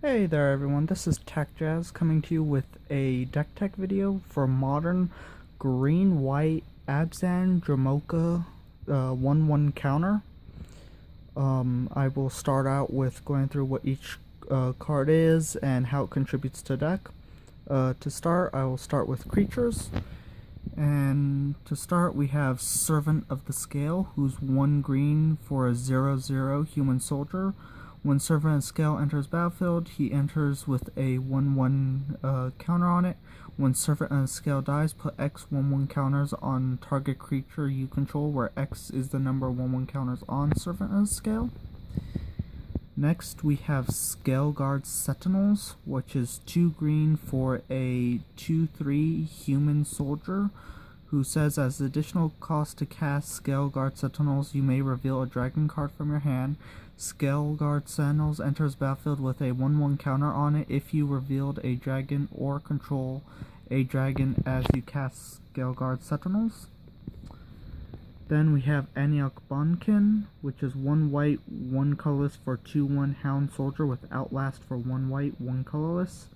Hey there everyone, this is Tech Jazz coming to you with a deck tech video for modern green-white abzan dromoka 1/1 counter. I will start out with going through what each card is and how it contributes to deck. To start, I will start with creatures. And to start, we have Servant of the Scale, who's 1 green for a 0/0 human soldier. When Servant of Scale enters battlefield, he enters with a 1/1 counter on it. When Servant of Scale dies, put X 1/1 counters on target creature you control, where X is the number of 1/1 counters on Servant of Scale. Next, we have Scaleguard Sentinels, which is 2 green for a 2/3 human soldier, who says as additional cost to cast Scaleguard Sentinels, you may reveal a dragon card from your hand. Scaleguard Sentinels enters battlefield with a 1/1 counter on it if you revealed a dragon or control a dragon as you cast Scaleguard Sentinels. Then we have ainok, which is 1 white, 1 colorless for 2/1 hound soldier with outlast for 1 white, 1 colorless.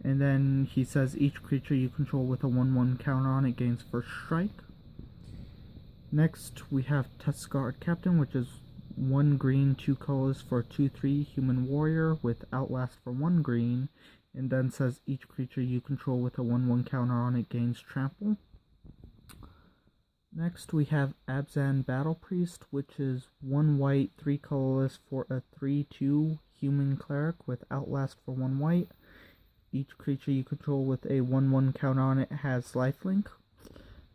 And then he says each creature you control with a 1/1 counter on it gains first strike. Next we have tuskguard Captain, which is 1 green, 2 colors for 2/3 human warrior with outlast for 1 green, and then says each creature you control with a 1/1 counter on it gains trample. Next we have Abzan Battle Priest, which is 1 white, 3 colorless for a 3/2 human cleric with outlast for 1 white. Each creature you control with a 1/1 counter on it has lifelink.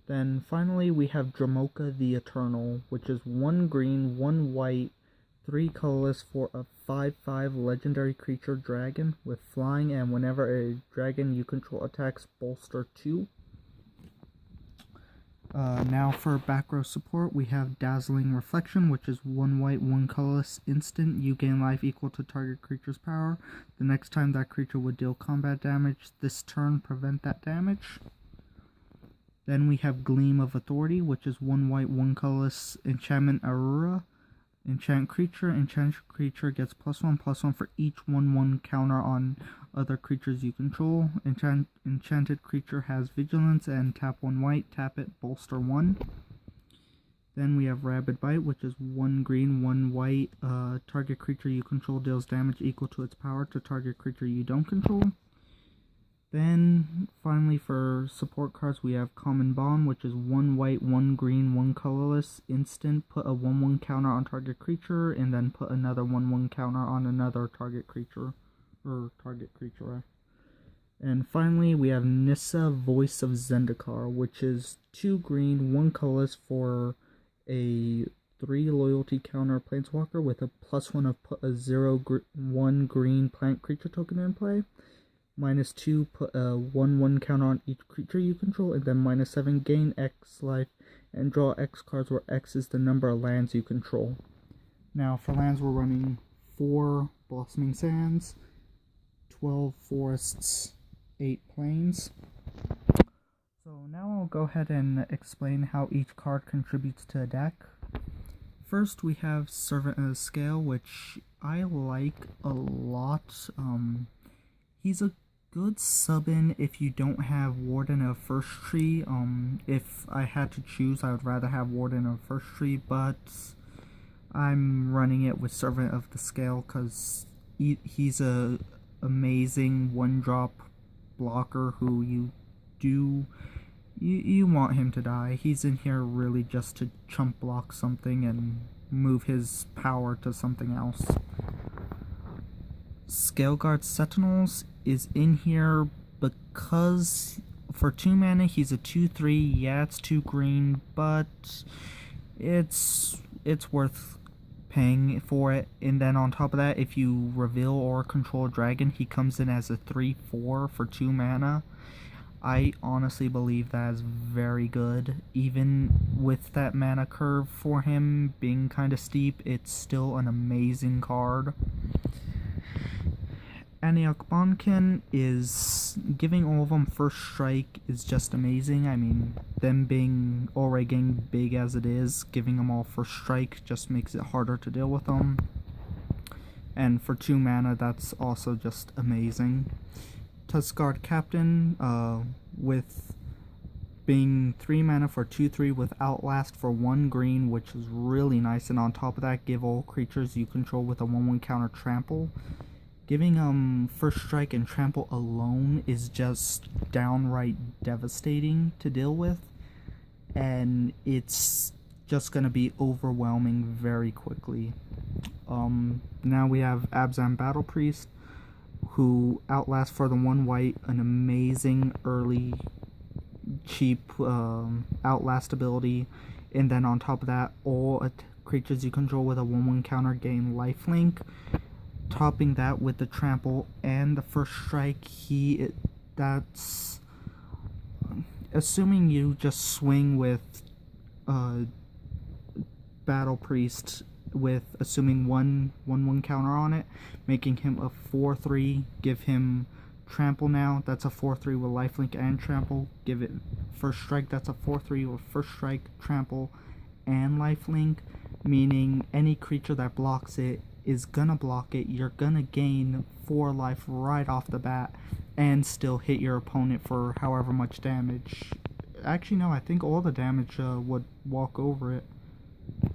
Then finally we have Dromoka the Eternal, which is 1 green, 1 white, 3 colorless for a 5/5 legendary creature dragon with flying, and whenever a dragon you control attacks, bolster 2. Now for back row support, we have Dazzling Reflection, which is 1 white, 1 colorless instant. You gain life equal to target creature's power. The next time that creature would deal combat damage, this turn prevent that damage. Then we have Gleam of Authority, which is 1 white, 1 colorless enchantment Aurora. Enchanted creature gets +1/+1 for each 1/1 counter on other creatures you control. Enchanted creature has vigilance and tap 1 white, tap it, bolster 1. Then we have Rabid Bite, which is 1 green, 1 white. Target creature you control deals damage equal to its power to target creature you don't control. Then, finally for support cards, we have Common Bond, which is 1 white, 1 green, 1 colorless instant. Put a 1/1 counter on target creature, and then put another 1/1 counter on another target creature. And finally, we have Nissa, Voice of Zendikar, which is 2 green, 1 colorless for a 3 loyalty counter planeswalker with a +1 of put a 0/1 green plant creature token in play. -2, put a 1/1 counter on each creature you control, and then -7, gain X life and draw X cards where X is the number of lands you control. Now for lands, we're running 4 Blossoming Sands, 12 forests, 8 plains. So now I'll go ahead and explain how each card contributes to a deck. First we have Servant of the Scale, which I like a lot. He's a good sub-in if you don't have Warden of First Tree. If I had to choose, I would rather have Warden of First Tree, but I'm running it with Servant of the Scale because he's a amazing 1-drop blocker who you want him to die. He's in here really just to chump block something and move his power to something else. Scaleguard Sentinels is in here because for 2 mana he's a 2/3. Yeah, it's 2 green, but it's worth paying for it. And then on top of that, if you reveal or control a dragon, he comes in as a 3/4 for 2 mana. I honestly believe that is very good. Even with that mana curve for him being kind of steep, it's still an amazing card. Ainok is giving all of them first strike is just amazing. I mean, them being already getting big as it is, giving them all first strike just makes it harder to deal with them. and for 2 mana, that's also just amazing. Tuskguard Captain, with being 3 mana for 2/3 with Outlast for 1 green, which is really nice, and on top of that, give all creatures you control with a 1/1 counter trample. Giving First Strike and Trample alone is just downright devastating to deal with, and it's just gonna be overwhelming very quickly. Now we have Abzan Battle Priest, who Outlast for the 1 white, an amazing early cheap Outlast ability, and then on top of that, all creatures you control with a 1/1 counter gain lifelink. Topping that with the trample and the first strike, that's assuming you just swing with Battle Priest with assuming 1/1 counter on it, making him a 4/3, give him trample now, that's a 4/3 with lifelink and trample. Give it first strike, that's a 4/3 with first strike, trample, and lifelink, meaning any creature that blocks it is gonna block it. You're gonna gain 4 life right off the bat and still hit your opponent for however much damage. Actually, no, I think all the damage would walk over it.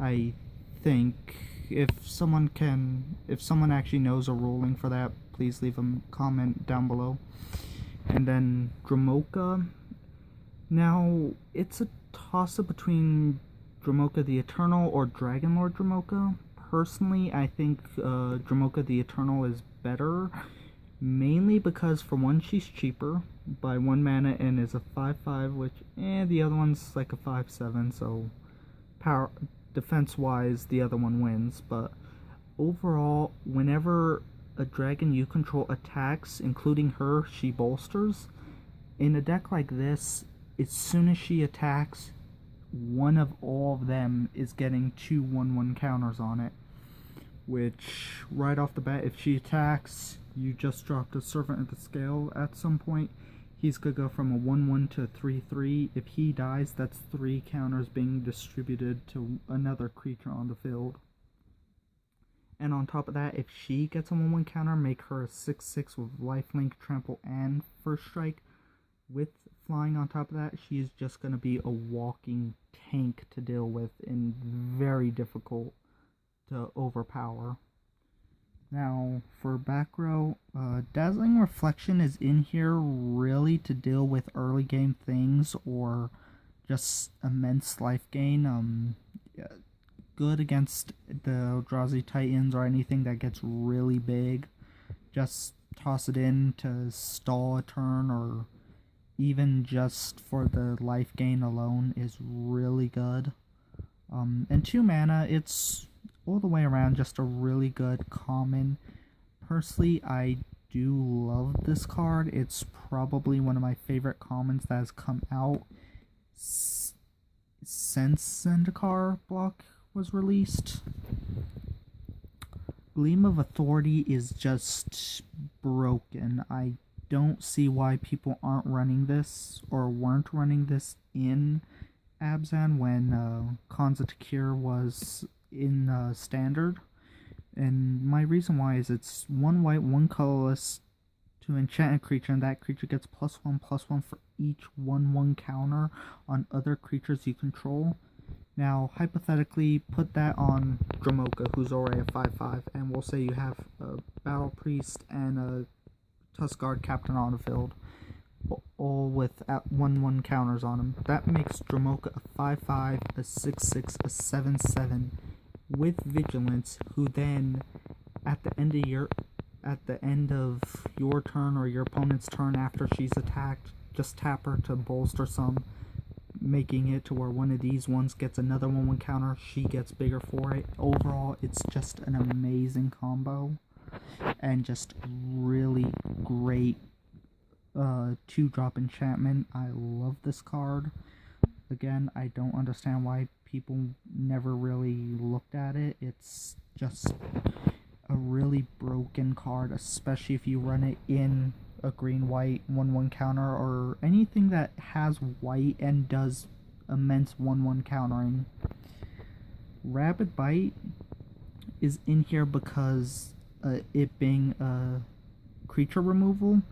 I think if someone actually knows a ruling for that, please leave a comment down below. And then Dromoka. Now, it's a toss-up between Dromoka the Eternal or Dragonlord Dromoka. Personally, I think Dromoka the Eternal is better, mainly because for one, she's cheaper by 1 mana and is a 5/5, which the other one's like a 5/7, so power defense-wise the other one wins. But overall, whenever a dragon you control attacks, including her, she bolsters. In a deck like this, as soon as she attacks, one of all of them is getting 2 1/1 counters on it, which right off the bat, if she attacks, you just dropped a Servant of the Scale at some point. He's gonna go from a 1/1 to a 3/3. If he dies, that's 3 counters being distributed to another creature on the field. And on top of that, if she gets a 1/1 counter, make her a 6/6 with lifelink, trample, and first strike. With flying on top of that, she is just going to be a walking tank to deal with and very difficult to overpower. Now, for back row, Dazzling Reflection is in here really to deal with early game things or just immense life gain. Good against the Eldrazi Titans or anything that gets really big. Just toss it in to stall a turn, or even just for the life gain alone is really good. And 2 mana, it's all the way around just a really good common. Personally, I do love this card. It's probably one of my favorite commons that has come out since Zendikar block was released. Gleam of Authority is just broken. I don't see why people aren't running this or weren't running this in Abzan when Khans of Takir was in standard. And my reason why is it's 1 white, 1 colorless to enchant a creature, and that creature gets +1/+1 for each 1/1 counter on other creatures you control. Now, hypothetically, put that on Dromoka, who's already a 5/5, and we'll say you have a Battle Priest and a Tuskguard Captain on the field, all with 1/1 counters on them. That makes Dromoka a 5/5, a 6/6, a 7/7 with Vigilance, who then, at the end of your turn or your opponent's turn after she's attacked, just tap her to bolster some, making it to where one of these ones gets another 1/1 counter, she gets bigger for it. Overall, it's just an amazing combo and just really great 2-drop enchantment. I love this card. Again, I don't understand why people never really looked at it. It's just a really broken card, especially if you run it in a green-white 1/1 counter or anything that has white and does immense 1/1 countering. Rabid Bite is in here because it being a creature removal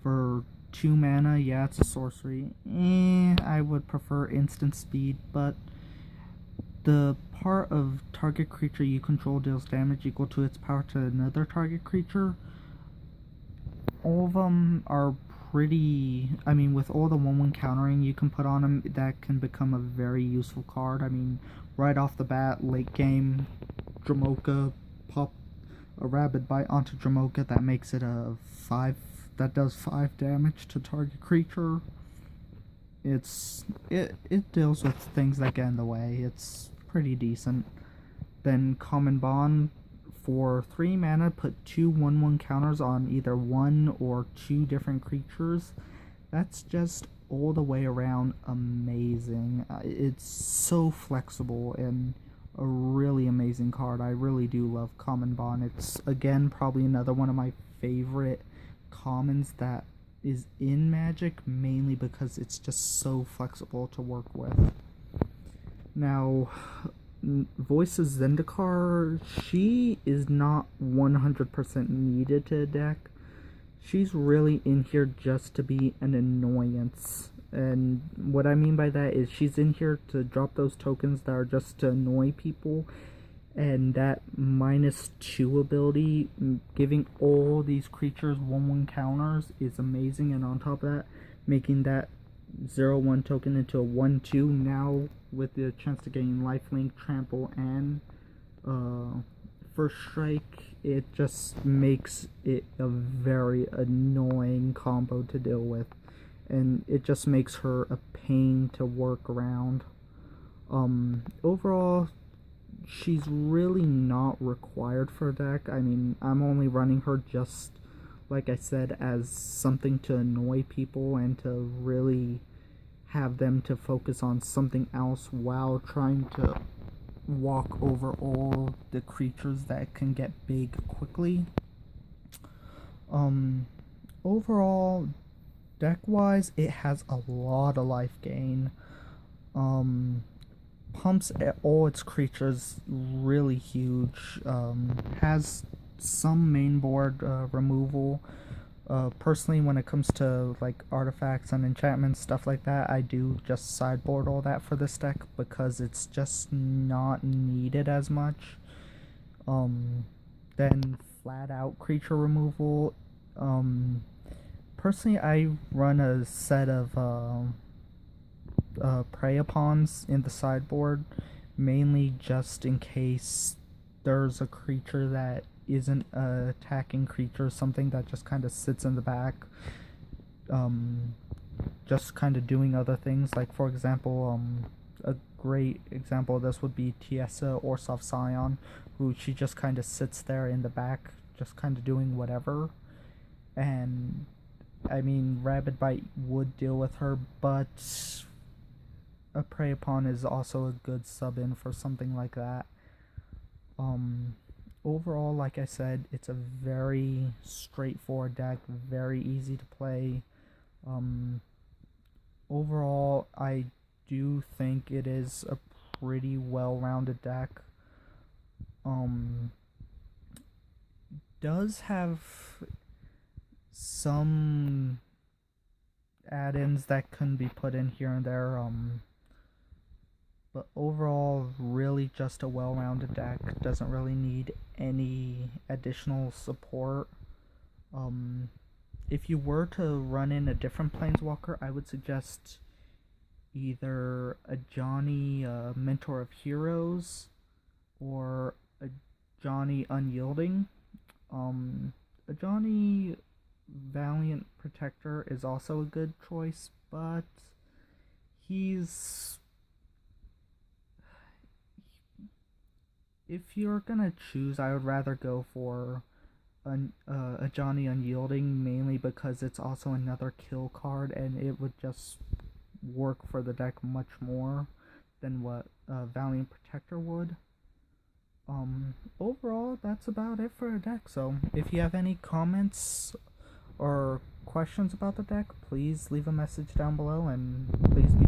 for 2 mana. Yeah, it's a sorcery. I would prefer instant speed, but the part of target creature you control deals damage equal to its power to another target creature. All of them are pretty, I mean, with all the 1/1 countering you can put on them, that can become a very useful card. I mean, right off the bat, late game, dromoka, pop a rabid bite onto dromoka, that makes it a 5, that does 5 damage to target creature. It deals with things that get in the way. It's pretty decent. Then common bond, for 3 mana, put 2 1/1 counters on either 1 or 2 different creatures. That's just all the way around amazing. It's so flexible and a really amazing card. I really do love common bond. It's, again, probably another one of my favorite commons that is in Magic, mainly because it's just so flexible to work with. Now, Voice's Zendikar, she is not 100% needed to a deck. She's really in here just to be an annoyance. And what I mean by that is she's in here to drop those tokens that are just to annoy people. And that -2 ability, giving all these creatures 1/1 counters, is amazing. And on top of that, making that 0/1 token into a 1/2 now with the chance to gain lifelink, trample, and first strike. It just makes it a very annoying combo to deal with, and it just makes her a pain to work around. Overall, she's really not required for a deck. I mean, I'm only running her just, like I said, as something to annoy people and to really have them to focus on something else while trying to walk over all the creatures that can get big quickly. Overall, deck-wise, it has a lot of life gain. Pumps all its creatures really huge. Has some main board removal. Personally, when it comes to like artifacts and enchantments, stuff like that, I do just sideboard all that for this deck because it's just not needed as much. Then flat out creature removal. Personally, I run a set of prey upons in the sideboard, mainly just in case there's a creature that isn't a attacking creature, something that just kind of sits in the back, just kind of doing other things. Like, for example, a great example of this would be Tiessa Orsov Scion, who she just kind of sits there in the back, just kind of doing whatever. And I mean, Rabid Bite would deal with her, but a Prey Upon is also a good sub-in for something like that. Overall, like I said, it's a very straightforward deck, very easy to play. Overall, I do think it is a pretty well-rounded deck. Does have some add-ins that can be put in here and there, but overall, really just a well-rounded deck. Doesn't really need any additional support. If you were to run in a different Planeswalker, I would suggest either a Johnny Mentor of Heroes or a Johnny Unyielding. A Johnny Valiant Protector is also a good choice, but if you're gonna choose, I would rather go for a Johnny Unyielding, mainly because it's also another kill card, and it would just work for the deck much more than what Valiant Protector would. Overall, that's about it for a deck. So if you have any comments or questions about the deck, please leave a message down below, and please be